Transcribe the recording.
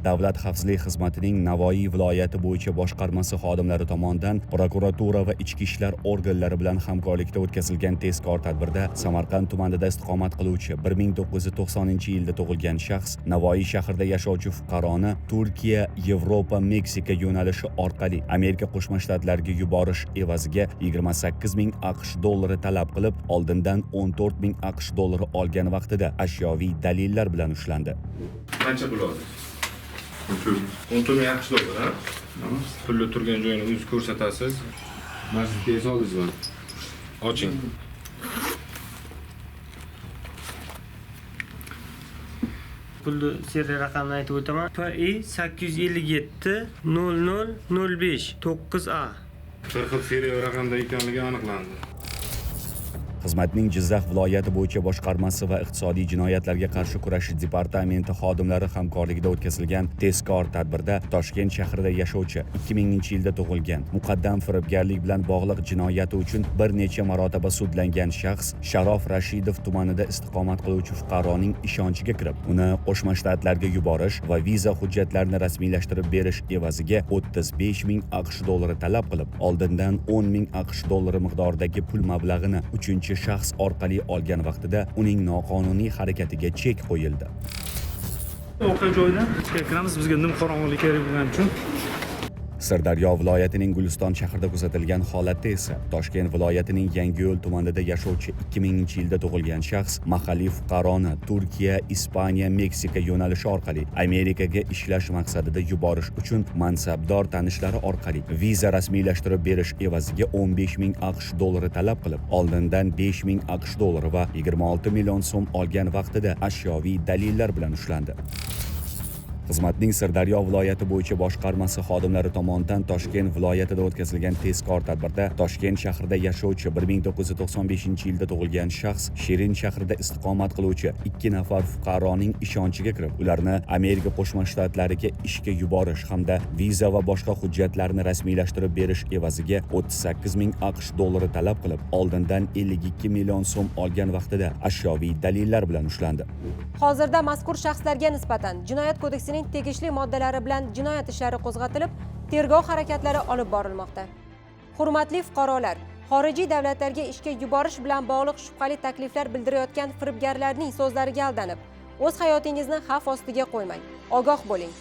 Davlat xavfsizlik xizmatining Navoiy viloyati bo'yicha boshqarmasi xodimlari tomonidan prokuratura va ichki ishlar organlari bilan hamkorlikda o'tkazilgan tezkor tadbirda Samarqand tumanida istiqomat qiluvchi 1990-yilda tug'ilgan shaxs Navoiy shahrida yashovchi fuqaroni Turkiya, Yevropa, Meksika yo'nalishi orqali Amerika Qo'shma Shtatlariga yuborish evaziga 28 ming AQSh dollari talab qilib, oldindan 14 ming AQSh dollari olgan vaqtida ashyoviy dalillar bilan ushlandi. Qancha pul oldi? 14 ming AQSh dollar, ha? Pulni turgan joyini o'zingiz ko'rsatasiz. Masjidga soldingizmi? Oching. Pulni serial raqamini aytib o'taman. PI 857 0005 9A. Bir xil serial raqamda ekanligi aniqlandi. Xizmatning Jizzax viloyati bo'yicha boshqarmasi va iqtisodiy jinoyatlarga qarshi kurashish departamenti xodimlari hamkorligida o'tkazilgan tezkor tadbirda Toshkent shahrida yashovchi 2000-yilda tug'ilgan, muqaddam firibgarlik bilan bog'liq jinoyati uchun bir necha marotaba sudlangan shaxs Sharof Rashidov tumanida istiqomat qiluvchi fuqaroning ishonchiga kirib, uni Qo'shma Shtatlarga yuborish va viza hujjatlarini rasmiylashtirib berish evaziga 35 ming AQSh dollari talab qilib, oldindan 10 ming AQSh dollari miqdoridagi pul mablag'ini 3-shaxs orqali olgan vaqtida uning noqonuniy harakatiga chek qo'yildi. Voqea joyidan kiramiz, bizga nimqorong'ilik kerak bo'lgani uchun. Sirdaryo viloyatining Guliston shahrida kuzatilgan holatda esa Toshkent viloyatining Yangiyo'l tumanida yashovchi 2000-yilda tug'ilgan shaxs mahalliy fuqaroni Turkiya, Ispaniya, Meksika yo'nalishi orqali Amerikaga ishlash maqsadida yuborish uchun mansabdor tanishlari orqali viza rasmiylashtirib berish evaziga 15 ming AQSh dollari talab qilib, oldindan 5 ming AQSh dollari va 26 million so'm olgan vaqtida ashyoviy dalillar bilan ushlandi. Xizmatning Sirdaryo viloyati bo'yicha boshqarmasi xodimlari tomonidan Toshkent viloyatida o'tkazilgan tezkor tadbirda Toshkent shahrida yashovchi 1995-yilda tug'ilgan shaxs Shirin shahrida istiqomat qiluvchi 2 nafar fuqaroning ishonchiga kirib, ularni Amerika Qo'shma Shtatlariga ishga yuborish hamda viza va boshqa hujjatlarni rasmiylashtirib berish evaziga 38 ming AQSh dollari talab qilib, oldindan 52 million so'm olgan vaqtida ashyoviy dalillar bilan ushlandi. Hozirda mazkur shaxslarga nisbatan Jinoyat kodeksining tegishli moddalari bilan jinoyat ishlari qo'zg'atilib, tergov harakatlari olib borilmoqda. Hurmatli fuqarolar, xorijiy davlatlarga ishga yuborish bilan bog'liq shubhali takliflar bildirayotgan firibgarlarning so'zlariga aldanib, o'z hayotingizni xavf ostiga qo'ymang. Ogoh bo'ling.